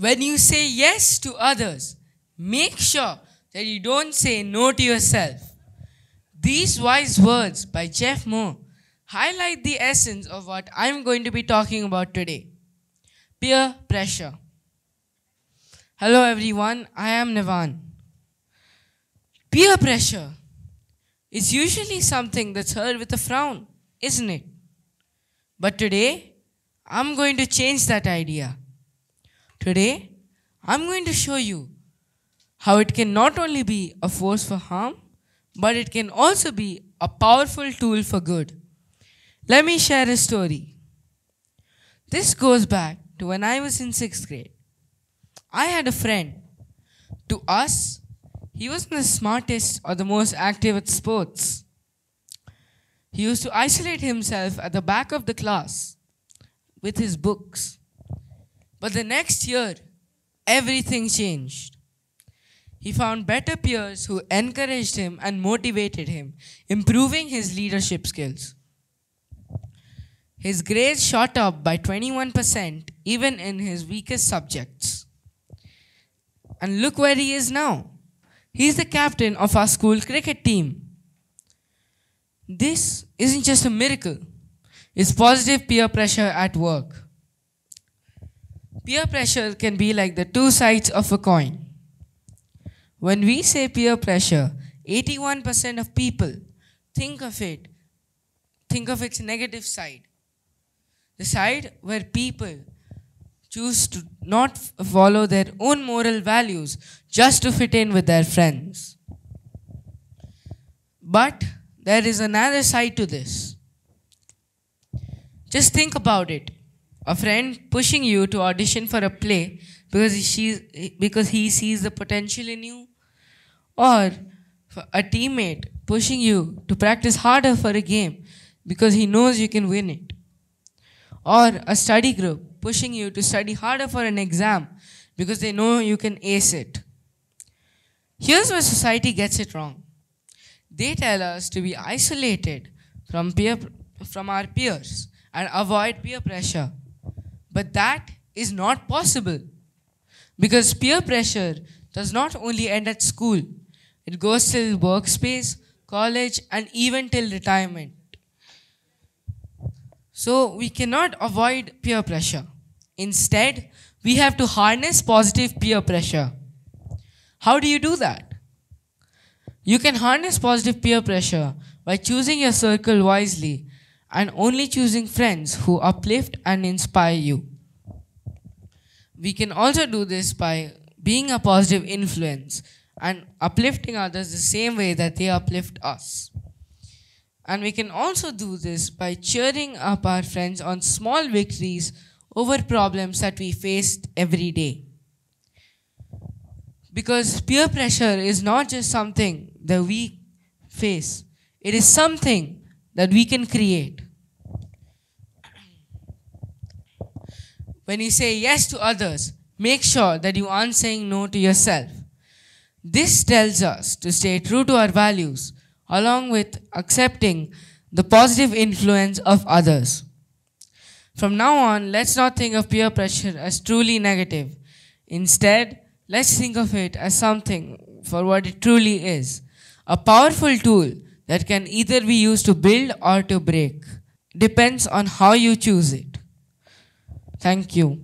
When you say yes to others, make sure that you don't say no to yourself. These wise words by Jeff Moore highlight the essence of what I'm going to be talking about today: peer pressure. Hello everyone, I am Nivan. Peer pressure is usually something that's heard with a frown, isn't it? But today, I'm going to change that idea. Today, I'm going to show you how it can not only be a force for harm, but it can also be a powerful tool for good. Let me share a story. This goes back to when I was in 6th grade. I had a friend. To us, he wasn't the smartest or the most active at sports. He used to isolate himself at the back of the class with his books. But the next year, everything changed. He found better peers who encouraged him and motivated him, improving his leadership skills. His grades shot up by 21%, even in his weakest subjects. And look where he is now. He's the captain of our school cricket team. This isn't just a miracle. It's positive peer pressure at work. Peer pressure can be like the two sides of a coin. When we say peer pressure, 81% of people think of its negative side. The side where people choose to not follow their own moral values just to fit in with their friends. But there is another side to this. Just think about it. A friend pushing you to audition for a play because he sees the potential in you, or a teammate pushing you to practice harder for a game because he knows you can win it, or a study group pushing you to study harder for an exam because they know you can ace it. Here's where society gets it wrong. They tell us to be isolated from our peers and avoid peer pressure. But that is not possible, because peer pressure does not only end at school. It goes till workspace, college, and even till retirement. So we cannot avoid peer pressure. Instead, we have to harness positive peer pressure. How do you do that? You can harness positive peer pressure by choosing your circle wisely and only choosing friends who uplift and inspire you. We can also do this by being a positive influence and uplifting others the same way that they uplift us. And we can also do this by cheering up our friends on small victories over problems that we faced every day. Because peer pressure is not just something that we face, it is something that we can create. When you say yes to others, make sure that you aren't saying no to yourself. This tells us to stay true to our values, along with accepting the positive influence of others. From now on, let's not think of peer pressure as truly negative. Instead, let's think of it as something for what it truly is: a powerful tool that can either be used to build or to break. Depends on how you choose it. Thank you.